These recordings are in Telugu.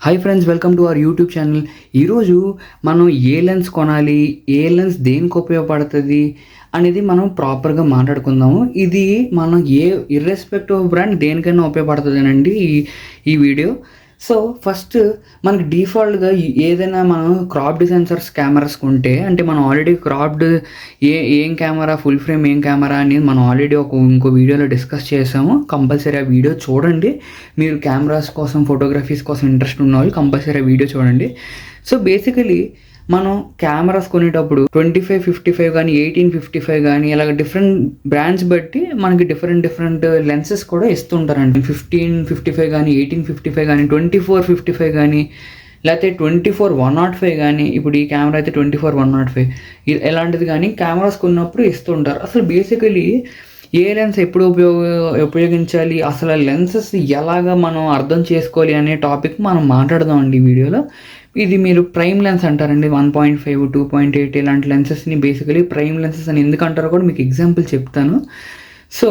Hi friends, welcome to our YouTube channel. ఈరోజు మనం ఏ లెన్స్ కొనాలి, ఏ లెన్స్ దేనికి ఉపయోగపడుతుంది అనేది మనం ప్రాపర్గా మాట్లాడుకుందాము. ఇది మనం ఇర్రెస్పెక్టివ్ ఆఫ్ బ్రాండ్ దేనికైనా ఉపయోగపడుతుందేనండి ఈ వీడియో. సో ఫస్ట్ మనకి డిఫాల్ట్గా ఏదైనా మనం క్రాప్డ్ సెన్సర్స్ కెమెరాస్ కొంటే, అంటే మనం ఆల్రెడీ క్రాప్డ్ ఏం కెమెరా, ఫుల్ ఫ్రేమ్ ఏం కెమెరా అనేది మనం ఆల్రెడీ ఇంకో వీడియోలో డిస్కస్ చేసాము. కంపల్సరీ ఆ వీడియో చూడండి. మీరు కెమెరాస్ కోసం, ఫోటోగ్రఫీస్ కోసం ఇంట్రెస్ట్ ఉన్న వాళ్ళు కంపల్సరీ ఆ వీడియో చూడండి. సో బేసికలీ మనం కెమెరాస్ కొనేటప్పుడు 25-55 కానీ 18-55 కానీ ఇలాగ డిఫరెంట్ బ్రాండ్స్ బట్టి మనకి డిఫరెంట్ లెన్సెస్ కూడా ఇస్తుంటారండి. 15-55 కానీ 18-55 కానీ 24-55 కానీ లేకపోతే 24-105 కానీ, ఇప్పుడు ఈ కెమెరా అయితే 24-105 ఇలాంటిది కానీ కెమెరాస్ కొన్నప్పుడు ఇస్తుంటారు. అసలు బేసికలీ ఏ లెన్స్ ఎప్పుడు ఉపయోగించాలి, అసలు లెన్సెస్ ఎలాగా మనం అర్థం చేసుకోవాలి అనే టాపిక్ మనం మాట్లాడదామండి ఈ వీడియోలో. ఇది మీరు ప్రైమ్ లెన్స్ అంటారండి. 1.5, 2.8 ఇలాంటి లెన్సెస్ని బేసికలీ ప్రైమ్ లెన్సెస్ అని ఎందుకు అంటారో కూడా మీకు ఎగ్జాంపుల్ చెప్తాను. సో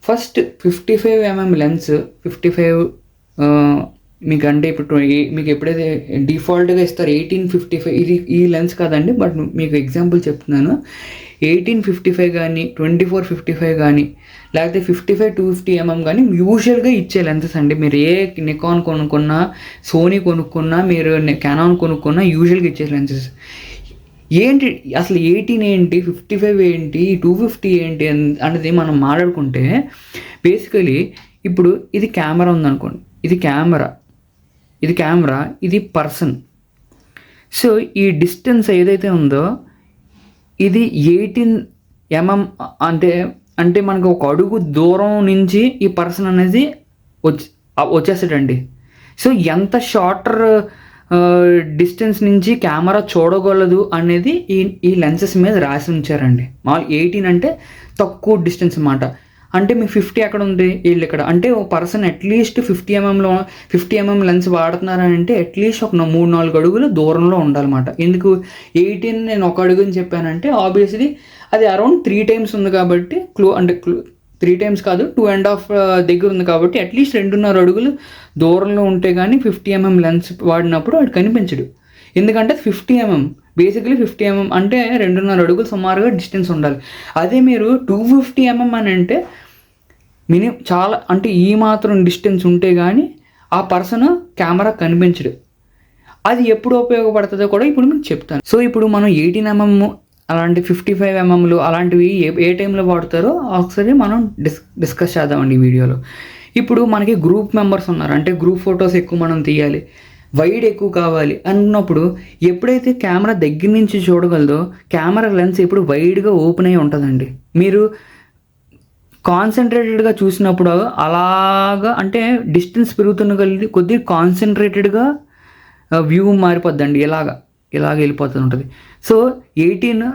ఫస్ట్ 55mm లెన్స్, 55 మీకంటే ఇప్పుడు మీకు ఎప్పుడైతే డిఫాల్ట్గా ఇస్తారు 18-55, ఈ లెన్స్ కాదండి, బట్ మీకు ఎగ్జాంపుల్ చెప్తున్నాను. 18-55 కానీ 24-55 కానీ లేకపోతే 55-250mm కానీ యూజువల్గా ఇచ్చే లెన్సెస్ అండి. మీరు ఏ నికాన్ కొనుక్కున్నా, సోనీ కొనుక్కున్నా, మీరు కెనాన్ కొనుక్కున్నా యూజువల్గా ఇచ్చే లెన్సెస్ ఏంటి. అసలు 18 ఏంటి, 55 ఏంటి, 250 ఏంటి అనేది మనం మాట్లాడుకుంటే, బేసికలీ ఇప్పుడు ఇది కెమెరా ఉందనుకోండి, ఇది కెమెరా, ఇది పర్సన్. సో ఈ డిస్టెన్స్ ఏదైతే ఉందో ఇది 18mm అంటే మనకు ఒక అడుగు దూరం నుంచి ఈ పర్సన్ అనేది వచ్చేస్తాడండి. సో ఎంత షార్టర్ డిస్టెన్స్ నుంచి కెమెరా చూడగలదు అనేది ఈ లెన్సెస్ మీద రాసి ఉంచారండి. మామూలు 18 అంటే తక్కువ డిస్టెన్స్ అన్నమాట. అంటే మీ 50 ఎక్కడ ఉంది, వీళ్ళు ఇక్కడ. అంటే ఒక పర్సన్ అట్లీస్ట్ 50mm లెన్స్ వాడుతున్నారని అంటే అట్లీస్ట్ ఒక 3-4 అడుగులు దూరంలో ఉండాలన్నమాట. ఎందుకు 18 నేను ఒక అడుగు అని చెప్పానంటే ఆబ్వియస్లీ అది అరౌండ్ 3 times ఉంది కాబట్టి 3 times కాదు, 2.5 దగ్గర ఉంది కాబట్టి అట్లీస్ట్ 2.5 అడుగులు దూరంలో ఉంటే కానీ 50mm లెన్స్ వాడినప్పుడు వాడు కనిపించడు. ఎందుకంటే 50mm, బేసికలీ 50mm అంటే 2.5 అడుగులు సుమారుగా డిస్టెన్స్ ఉండాలి. అదే మీరు 250mm అని అంటే చాలా, అంటే ఈ మాత్రం డిస్టెన్స్ ఉంటే కానీ ఆ పర్సన్ కెమెరా కనిపించడు. అది ఎప్పుడు ఉపయోగపడుతుందో కూడా ఇప్పుడు మీకు చెప్తాను. సో ఇప్పుడు మనం 18mm అలాంటి 55mm అలాంటివి ఏ టైంలో వాడతారో ఒకసారి మనం డిస్కస్ చేద్దామండి ఈ వీడియోలో. ఇప్పుడు మనకి గ్రూప్ మెంబర్స్ ఉన్నారు, అంటే గ్రూప్ ఫొటోస్ ఎక్కువ మనం తీయాలి, వైడ్ ఎక్కువ కావాలి అన్నప్పుడు ఎప్పుడైతే కెమెరా దగ్గర నుంచి చూడగలదో కెమెరా లెన్స్ ఎప్పుడు వైడ్గా ఓపెన్ అయ్యి ఉంటుందండి. మీరు కాన్సన్ట్రేటెడ్గా చూసినప్పుడు అలాగా, అంటే డిస్టెన్స్ పెరుగుతున్న కొద్దిగా కాన్సన్ట్రేటెడ్గా వ్యూ మారిపోద్దండి, ఇలాగ వెళ్ళిపోతూ ఉంటుంది. సో 18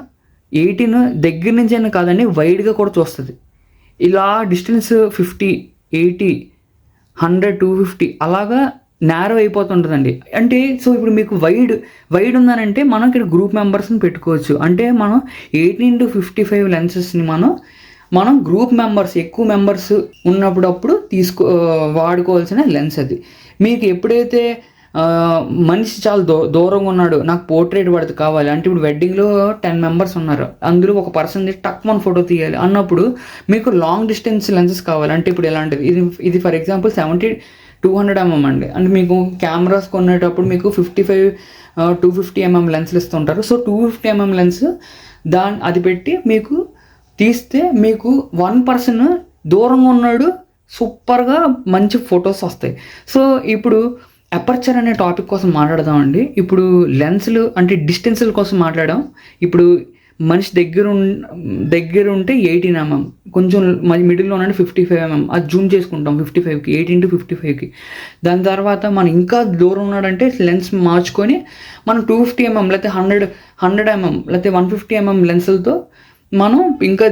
దగ్గర నుంచి అయినా కాదండి, వైడ్గా కూడా చూస్తుంది. ఇలా డిస్టెన్స్ 50, 80, 100, 250 అలాగా నేరో అయిపోతుంటుందండి. అంటే సో ఇప్పుడు మీకు వైడ్ ఉందనంటే మనం ఇక్కడ గ్రూప్ మెంబర్స్ని పెట్టుకోవచ్చు. అంటే మనం 18-55 లెన్సెస్ని మనం గ్రూప్ మెంబర్స్, ఎక్కువ మెంబర్స్ ఉన్నప్పుడు వాడుకోవాల్సిన లెన్స్ అది. మీకు ఎప్పుడైతే మనిషి చాలా దూరంగా ఉన్నాడు, నాకు పోర్ట్రేట్ పడితే కావాలి అంటే, ఇప్పుడు వెడ్డింగ్లో 10 members ఉన్నారు, అందులో ఒక పర్సన్ టక్ మన ఫోటో తీయాలి అన్నప్పుడు మీకు లాంగ్ డిస్టెన్స్ లెన్సెస్ కావాలి. అంటే ఇప్పుడు ఎలాంటిది, ఇది ఫర్ ఎగ్జాంపుల్ 70-200mm అండి. అంటే మీకు కెమెరాస్ కొనేటప్పుడు మీకు 55-250mm లెన్స్లు ఇస్తుంటారు. సో 250mm లెన్స్ అది పెట్టి మీకు తీస్తే మీకు 1 person దూరంగా ఉన్నాడు, సూపర్గా మంచి ఫొటోస్ వస్తాయి. సో ఇప్పుడు అపర్చర్ అనే టాపిక్ కోసం మాట్లాడదామండి. ఇప్పుడు లెన్స్లు అంటే డిస్టెన్స్ల కోసం మాట్లాడాం. ఇప్పుడు మనిషి దగ్గర ఉంటే 18mm, కొంచెం మిడిల్లో ఉంటే 55mm, అది జూమ్ చేసుకుంటాం 55కి, 18-55కి. దాని తర్వాత మనం ఇంకా దూరం ఉన్నాడంటే లెన్స్ మార్చుకొని మనం 250mm లేకపోతే 100mm లేకపోతే 150mm లెన్సులతో మనం ఇంకా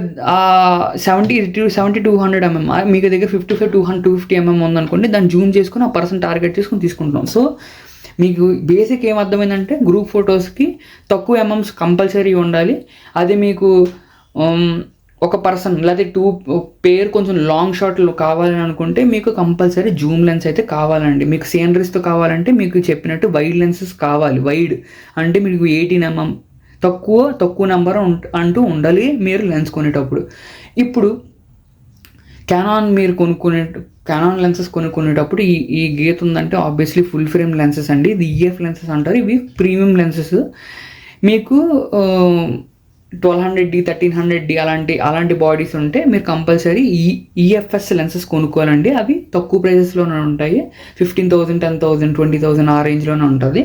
70-100mm, మీకు దగ్గర 55-250mm ఉందనుకోండి, దాన్ని జూమ్ చేసుకుని ఆ పర్సన్ టార్గెట్ చేసుకుని తీసుకుంటాం. సో మీకు బేసిక్ ఏం అర్థమైందంటే గ్రూప్ ఫొటోస్కి తక్కువ ఎంఎమ్స్ కంపల్సరీ ఉండాలి. అది మీకు ఒక పర్సన్ లేకపోతే 2 పేర్ కొంచెం లాంగ్ షాట్లు కావాలని అనుకుంటే మీకు కంపల్సరీ జూమ్ లెన్స్ అయితే కావాలండి. మీకు సీనరీస్తో కావాలంటే మీకు చెప్పినట్టు వైడ్ లెన్సెస్ కావాలి. వైడ్ అంటే మీకు 18mm తక్కువ నెంబర్ అంటూ ఉండాలి మీరు లెన్స్ కొనేటప్పుడు. ఇప్పుడు కెనాన్ లెన్సెస్ కొనుక్కునేటప్పుడు ఈ గీత ఉందంటే ఆబ్వియస్లీ ఫుల్ ఫ్రేమ్ లెన్సెస్ అండి. ఇది ఈఎఫ్ లెన్సెస్ అంటారు. ఇవి ప్రీమియం లెన్సెస్. మీకు 1200D 1300D అలాంటి బాడీస్ ఉంటే మీరు కంపల్సరీ ఈఎఫ్ఎస్ లెన్సెస్ కొనుక్కోవాలండి. అవి తక్కువ ప్రైజెస్లోనే ఉంటాయి. 15,000 10,000 20,000 ఆ రేంజ్లోనే ఉంటుంది.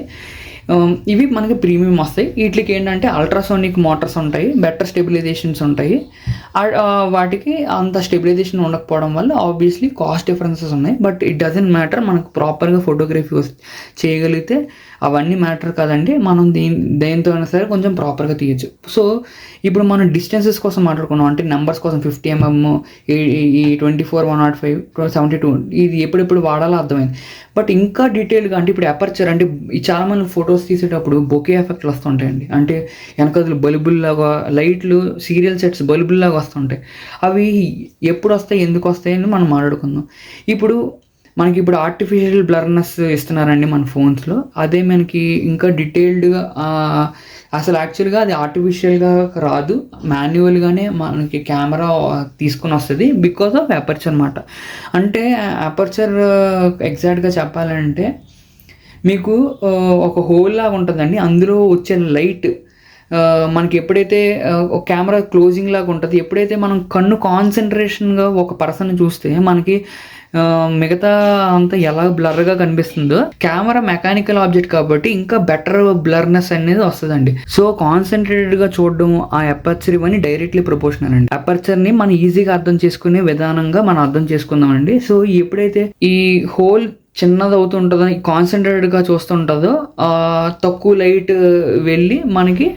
ఇవి మనకి ప్రీమియం వస్తాయి. వీటికి ఏంటంటే అల్ట్రాసోనిక్ మోటార్స్ ఉంటాయి, బెటర్ స్టెబిలైజేషన్స్ ఉంటాయి. వాటికి అంత స్టెబిలైజేషన్ ఉండకపోవడం వల్ల ఆబ్వియస్లీ కాస్ట్ డిఫరెన్సెస్ ఉన్నాయి. But it doesn't matter. మనకు ప్రాపర్గా ఫోటోగ్రఫీ చేయగలిగితే అవన్నీ మ్యాటర్ కాదండి. మనం దేంతో అయినా సరే కొంచెం ప్రాపర్గా తీయచ్చు. సో ఇప్పుడు మనం డిస్టెన్సెస్ కోసం మాట్లాడుకున్నాం, అంటే నెంబర్స్ కోసం 50mm, ఈ 24 105 72 ఇది ఎప్పుడెప్పుడు వాడాలో అర్థమైంది. బట్ ఇంకా డీటెయిల్గా అంటే ఇప్పుడు అపర్చర్ అంటే చాలామంది ఫొటోస్ తీసేటప్పుడు బొకే ఎఫెక్ట్లు వస్తుంటాయండి. అంటే వెనకదులు బల్బుల్లాగా లైట్లు సీరియల్ సెట్స్ బల్బుల్లాగా వస్తుంటాయి. అవి ఎప్పుడు వస్తాయి, ఎందుకు వస్తాయి అని మనం మాట్లాడుకుందాం. మనకి ఇప్పుడు ఆర్టిఫిషియల్ బ్లర్నెస్ ఇస్తున్నారండి మన ఫోన్స్లో. అదే మనకి ఇంకా డీటెయిల్డ్గా అసలు యాక్చువల్గా అది ఆర్టిఫిషియల్గా రాదు, మాన్యువల్గానే మనకి కెమెరా తీసుకుని వస్తుంది బికాస్ ఆఫ్ అపర్చర్ అనమాట. అంటే అపర్చర్ ఎగ్జాక్ట్గా చెప్పాలంటే మీకు ఒక హోల్ లాగా ఉంటుందండి. అందులో వచ్చే లైట్ మనకి ఎప్పుడైతే ఒక కెమెరా క్లోజింగ్ లాగా ఉంటుంది, ఎప్పుడైతే మనం కన్ను కాన్సన్ట్రేషన్గా ఒక పర్సన్ చూస్తే మనకి మిగతా అంతా ఎలా బ్లర్గా కనిపిస్తుందో, కెమెరా మెకానికల్ ఆబ్జెక్ట్ కాబట్టి ఇంకా బెటర్ బ్లర్నెస్ అనేది వస్తుందండి. సో కాన్సన్ట్రేటెడ్గా చూడడం ఆ అపర్చర్ ఇవన్నీ డైరెక్ట్లీ ప్రపోర్షనల్ అండి. అపర్చర్ని మనం ఈజీగా అర్థం చేసుకునే విధానంగా మనం అర్థం చేసుకుందామండి. సో ఎప్పుడైతే ఈ హోల్ చిన్నది అవుతుంటుందో, కాన్సన్ట్రేటెడ్గా చూస్తుంటుందో తక్కువ లైట్ వెళ్ళి మనకి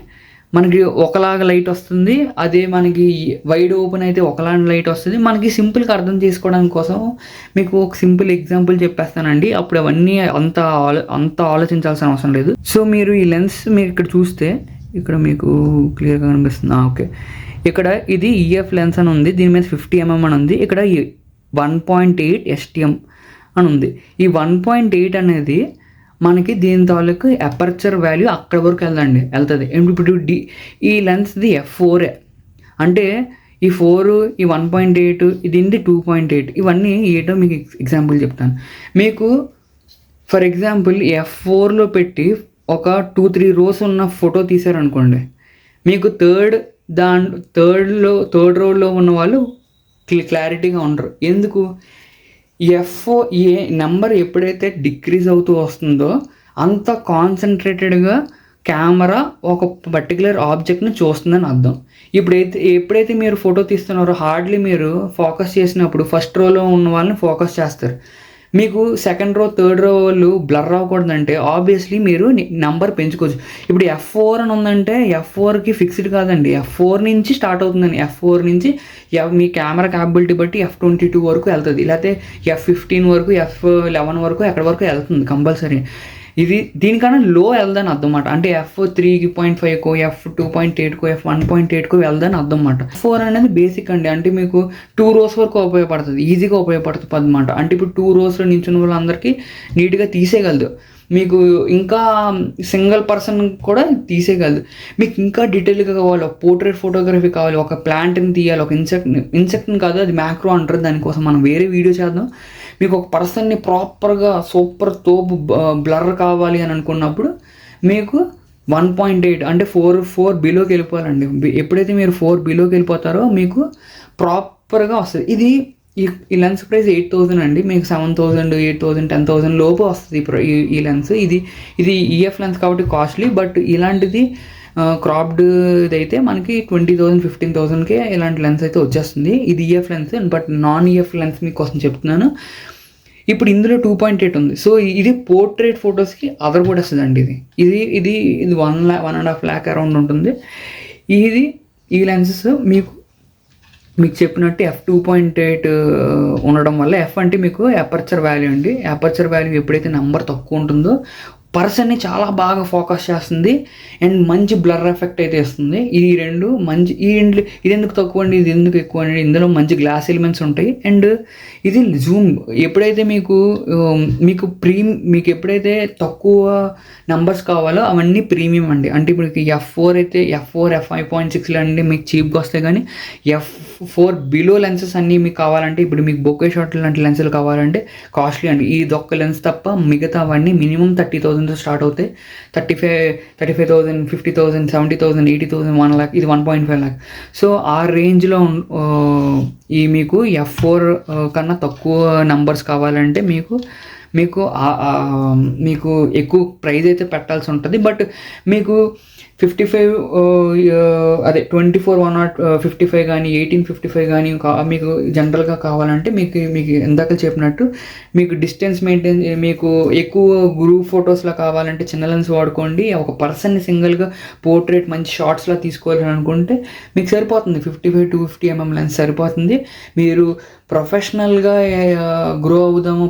ఒకలాగా లైట్ వస్తుంది. అదే మనకి వైడ్ ఓపెన్ అయితే ఒకలాంటి లైట్ వస్తుంది. మనకి సింపుల్గా అర్థం చేసుకోవడం కోసం మీకు ఒక సింపుల్ ఎగ్జాంపుల్ చెప్పేస్తానండి. అప్పుడు అవన్నీ అంత ఆలోచించాల్సిన అవసరం లేదు. సో మీరు ఈ లెన్స్ మీరు ఇక్కడ చూస్తే ఇక్కడ మీకు క్లియర్గా కనిపిస్తుంది. ఓకే, ఇక్కడ ఇది ఈఎఫ్ లెన్స్ అని ఉంది, దీని మీద 50mm అని ఉంది. ఇక్కడ 1.8 STM అని ఉంది. ఈ 1.8 అనేది మనకి దీని తాలూకు అపర్చర్ వాల్యూ అక్కడ వరకు వెళ్తుంది. ఇప్పుడు ఈ లెన్స్ది F4 అంటే ఈ 4 ఈ 1.8 దీనిది 2.8 ఇవన్నీ ఏటో మీకు ఎగ్జాంపుల్ చెప్తాను. మీకు ఫర్ ఎగ్జాంపుల్ F4లో పెట్టి ఒక 2-3 rows ఉన్న ఫోటో తీసారనుకోండి, మీకు థర్డ్ రోలో ఉన్న వాళ్ళు క్లారిటీగా ఉండరు. ఎందుకు? ఏ నెంబర్ ఎప్పుడైతే డిక్రీజ్ అవుతూ వస్తుందో అంత కాన్సన్ట్రేటెడ్గా కెమెరా ఒక పర్టికులర్ ఆబ్జెక్ట్ని చూస్తుందని అర్థం. ఎప్పుడైతే మీరు ఫోటో తీస్తున్నారో హార్డ్లీ మీరు ఫోకస్ చేసినప్పుడు ఫస్ట్ రోలో ఉన్న వాళ్ళని ఫోకస్ చేస్తారు. మీకు సెకండ్ రో థర్డ్ రో వాళ్ళు బ్లర్ అవ్వకూడదంటే ఆబ్వియస్లీ మీరు నెంబర్ పెంచుకోవచ్చు. ఇప్పుడు F4 అని ఉందంటే F4కి ఫిక్స్డ్ కాదండి, F4 నుంచి స్టార్ట్ అవుతుందండి. F4 నుంచి మీ కెమెరా క్యాపబిలిటీ బట్టి F22 వరకు వెళ్తుంది, లేకపోతే F15 వరకు F11 వరకు ఎక్కడి వరకు వెళ్తుంది కంపల్సరీ. దీనికన్నా లో వెళ్దని అర్థం అన్నమాట. అంటే F3.5కో F2.8కో F1.8కో వెళ్దని అర్థం అన్నమాట. F4 అనేది బేసిక్ అండి. అంటే మీకు 2 rows వరకు ఉపయోగపడుతుంది, ఈజీగా ఉపయోగపడుతుంది అన్నమాట. అంటే ఇప్పుడు 2 rowsలో నించున్న వాళ్ళందరికీ నీట్గా తీసేయగలదు. మీకు ఇంకా సింగిల్ పర్సన్ కూడా తీసేయగలదు. మీకు ఇంకా డీటెయిల్గా కావాలి, ఒక పోర్ట్రేట్ ఫోటోగ్రఫీ కావాలి, ఒక ప్లాంట్ని తీయాలి, ఒక ఇన్సెక్ట్ని కాదు, అది మ్యాక్రో అంటారు, దానికోసం మనం వేరే వీడియో చేద్దాం. మీకు ఒక పర్సన్ని ప్రాపర్గా సూపర్ తోపు బ్లర్ కావాలి అని అనుకున్నప్పుడు మీకు 1.8 అంటే 4 బిలోకి వెళ్ళిపోవాలండి. ఎప్పుడైతే మీరు 4 బిలోకి వెళ్ళిపోతారో మీకు ప్రాపర్గా వస్తుంది. ఈ లెన్స్ ప్రైస్ 8,000 అండి. మీకు 7,000 8,000 10,000 లోపు వస్తుంది ఈ లెన్స్. ఇది ఈఎఫ్ లెన్స్ కాబట్టి కాస్ట్లీ. బట్ ఇలాంటిది క్రాప్డ్ అయితే మనకి 20,000 15,000కే ఇలాంటి లెన్స్ అయితే వచ్చేస్తుంది. ఇది EF lens. But non EF lens మీకోసం చెప్తున్నాను. ఇప్పుడు ఇందులో 2.8 ఉంది. సో ఇది పోర్ట్రేట్ ఫొటోస్కి అదరగొట్టేస్తుంది అండి. ఇది 1.5 lakh అరౌండ్ ఉంటుంది. ఈ లెన్సెస్ మీకు చెప్పినట్టు F2.8 ఉండడం వల్ల, F అంటే మీకు అపర్చర్ వాల్యూ అండి. అపర్చర్ వాల్యూ ఎప్పుడైతే నెంబర్ తక్కువ ఉంటుందో పర్సన్ని చాలా బాగా ఫోకస్ చేస్తుంది అండ్ మంచి బ్లర్ ఎఫెక్ట్ అయితే ఇస్తుంది. ఈ రెండు మంచి ఇది ఎందుకు తక్కువ అండి, ఇది ఎందుకు ఎక్కువ అండి, ఇందులో మంచి గ్లాస్ ఎలిమెంట్స్ ఉంటాయి. అండ్ ఇది జూమ్ ఎప్పుడైతే మీకు ఎప్పుడైతే తక్కువ నెంబర్స్ కావాలో అవన్నీ ప్రీమియం అండి. అంటే ఇప్పుడు F4 అయితే F4 F5.6 అండి మీకు చీప్గా వస్తాయి. కానీ F4 బిలో లెన్సెస్ అన్నీ మీకు కావాలంటే, ఇప్పుడు మీకు బొకే షాట్ లాంటి లెన్సులు కావాలంటే కాస్ట్లీ అండి. ఈ ఒక్క లెన్స్ తప్ప మిగతా అవన్నీ మినిమం 30,000తో స్టార్ట్ అవుతాయి. 35,000, 50,000, 70,000, 80,000, 1 lakh, ఇది 1.5 lakh. సో ఆ రేంజ్లో ఈ మీకు F4 కన్నా తక్కువ నంబర్స్ కావాలంటే మీకు ఎక్కువ ప్రైస్ అయితే పెట్టాల్సి ఉంటుంది. బట్ మీకు 55 అదే 24-155 కానీ 1855 కానీ మీకు జనరల్గా కావాలంటే మీకు ఇందాక చెప్పినట్టు మీకు డిస్టెన్స్ మెయింటైన్, మీకు ఎక్కువ గ్రూప్ ఫొటోస్లో కావాలంటే చిన్న లెన్స్ వాడుకోండి. ఒక పర్సన్ని సింగిల్గా పోర్ట్రేట్ మంచి షార్ట్స్లో తీసుకోవాలని అనుకుంటే మీకు సరిపోతుంది 55-250 mm లెన్స్ సరిపోతుంది. మీరు ప్రొఫెషనల్గా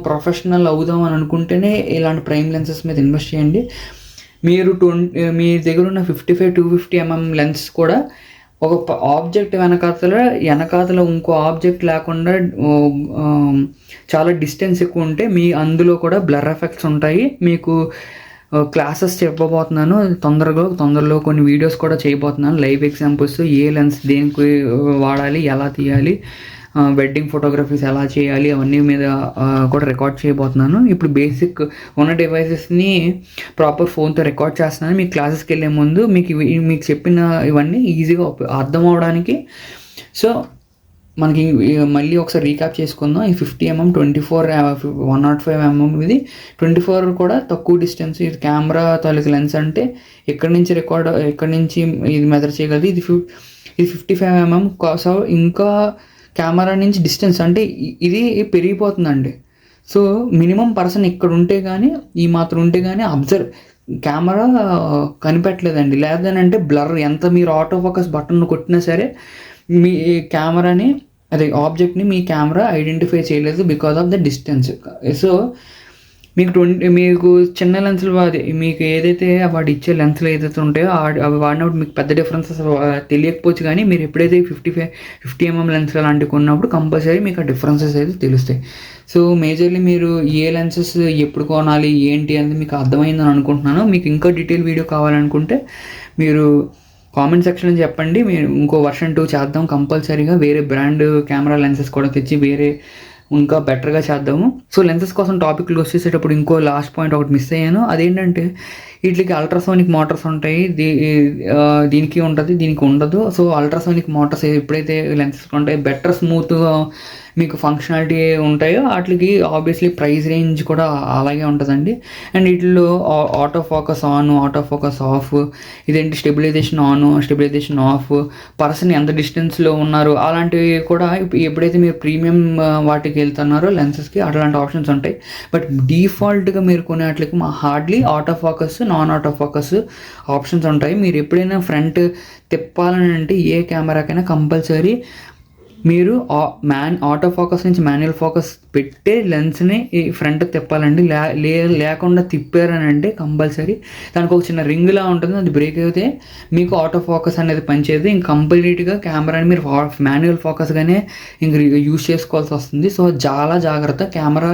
ప్రొఫెషనల్ అవుదాం అని అనుకుంటేనే ఇలాంటి ప్రైమ్ లెన్సెస్ మీద ఇన్వెస్ట్ చేయండి. మీరు మీ దగ్గర ఉన్న 55-250 mm లెన్స్ కూడా ఒక ఆబ్జెక్ట్ వెనకాతల ఇంకో ఆబ్జెక్ట్ లేకుండా చాలా డిస్టెన్స్ ఎక్కువ ఉంటే అందులో కూడా బ్లర్ ఎఫెక్ట్స్ ఉంటాయి. మీకు క్లాసెస్ చెప్పబోతున్నాను తొందరలో కొన్ని వీడియోస్ కూడా చేయబోతున్నాను, లైవ్ ఎగ్జాంపుల్స్, ఏ లెన్స్ దేనికి వాడాలి, ఎలా తీయాలి, వెడ్డింగ్ ఫోటోగ్రఫీస్ ఎలా చేయాలి అవన్నీ మీద కూడా రికార్డ్ చేయబోతున్నాను. ఇప్పుడు బేసిక్ ఉన్న డివైసెస్ని ప్రాపర్ ఫోన్తో రికార్డ్ చేస్తున్నాను. మీకు క్లాసెస్కి వెళ్ళే ముందు మీకు చెప్పిన ఇవన్నీ ఈజీగా అర్థం అవడానికి. సో మనకి మళ్ళీ ఒకసారి రీక్యాప్ చేసుకుందాం. ఈ 50 mm 24 105 mm ఇది 24 కూడా తక్కువ డిస్టెన్స్. ఇది కెమెరా తాలూకు లెన్స్ అంటే ఎక్కడి నుంచి ఇది మెజర్ చేయగలదు. ఇది 55 mm. సో ఇంకా కెమెరా నుంచి డిస్టెన్స్ అంటే ఇది పెరిగిపోతుందండి. సో మినిమం పర్సన్ ఇక్కడ ఉంటే కానీ ఈ మాత్రం ఉంటే కానీ కెమెరా కనిపెట్టలేదండి. లేదనంటే బ్లర్ ఎంత మీరు ఆటో ఫోకస్ బటన్ కొట్టినా సరే మీ కెమెరాని ఆబ్జెక్ట్ని మీ కెమెరా ఐడెంటిఫై చేయలేదు because of the distance. So మీకు చిన్న లెన్సులు మీకు ఏదైతే వాడు ఇచ్చే లెన్సులు ఏదైతే ఉంటాయో అవి వాడినప్పుడు మీకు పెద్ద డిఫరెన్సెస్ తెలియకపోవచ్చు. కానీ మీరు ఎప్పుడైతే 50 mm లెన్సులు అలాంటివి కొన్నప్పుడు కంపల్సరీ మీకు ఆ డిఫరెన్సెస్ అయితే తెలుస్తాయి. సో మేజర్లీ మీరు ఏ లెన్సెస్ ఎప్పుడు కొనాలి ఏంటి అనేది మీకు అర్థమైందని అనుకుంటున్నాను. మీకు ఇంకా డీటెయిల్ వీడియో కావాలనుకుంటే మీరు కామెంట్ సెక్షన్లో చెప్పండి. మీరు ఇంకో వర్షన్ 2 చేద్దాం కంపల్సరీగా. వేరే బ్రాండ్ కెమెరా లెన్సెస్ కూడా తెచ్చి ఇంకా బెటర్గా చేద్దాము. సో లెన్సెస్ కోసం టాపిక్లు వచ్చేసేటప్పుడు ఇంకో లాస్ట్ పాయింట్ ఒకటి మిస్ అయ్యాను. అదేంటంటే వీటికి అల్ట్రాసోనిక్ మోటార్స్ ఉంటాయి. దీనికి ఉంటుంది, దీనికి ఉండదు. సో అల్ట్రాసోనిక్ మోటార్స్ ఎప్పుడైతే లెన్సెస్ ఉంటాయి బెటర్ స్మూత్గా మీకు ఫంక్షనాలిటీ ఉంటాయో వాటికి ఆబ్వియస్లీ ప్రైస్ రేంజ్ కూడా అలాగే ఉంటుందండి. అండ్ వీటిలో auto focus on, auto focus off, ఇదేంటి stabilisation on, stabilisation off, person ఎంత డిస్టెన్స్లో ఉన్నారు అలాంటివి కూడా ఎప్పుడైతే మీరు ప్రీమియం వాటికి వెళ్తున్నారో లెన్సెస్కి అట్లాంటి ఆప్షన్స్ ఉంటాయి. బట్ డిఫాల్ట్గా మీరు కొనే వాటికి hardly auto focus, non auto focus options ఉంటాయి. మీరు ఎప్పుడైనా ఫ్రంట్ తిప్పాలని అంటే ఏ కెమెరాకైనా కంపల్సరీ మీరు ఆటో ఫోకస్ నుంచి మాన్యువల్ ఫోకస్ పెట్టే లెన్స్ని ఈ ఫ్రంట్ తిప్పాలండి. లేకుండా తిప్పారని అంటే కంపల్సరీ దానికి ఒక చిన్న రింగ్లా ఉంటుంది, అది బ్రేక్ అయితే మీకు ఆటో ఫోకస్ అనేది పనిచేయదు. ఇంక కంప్లీట్గా కెమెరాని మీరు మాన్యువల్ ఫోకస్గానే ఇంక యూజ్ చేసుకోవాల్సి వస్తుంది. సో చాలా జాగ్రత్త. కెమెరా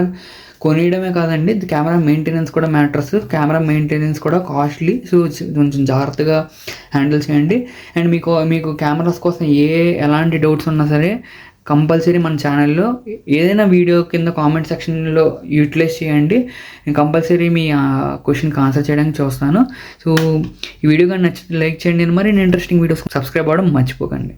కొనియడమే కాదండి, కెమెరా మెయింటెనెన్స్ కూడా మ్యాటర్స్. కెమెరా మెయింటెనెన్స్ కూడా కాస్ట్లీ. సో కొంచెం జాగ్రత్తగా హ్యాండిల్ చేయండి. అండ్ మీకు కెమెరాస్ కోసం ఎలాంటి డౌట్స్ ఉన్నా సరే కంపల్సరీ మన ఛానల్లో ఏదైనా వీడియో కింద కామెంట్ సెక్షన్లో యూటిలైజ్ చేయండి. నేను కంపల్సరీ మీ క్వశ్చన్కి ఆన్సర్ చేయడానికి చూస్తాను. సో ఈ వీడియో కానీ నచ్చితే లైక్ చేయండి. మరి ఇంట్రెస్టింగ్ వీడియోస్ సబ్స్క్రైబ్ అవ్వడం మర్చిపోకండి.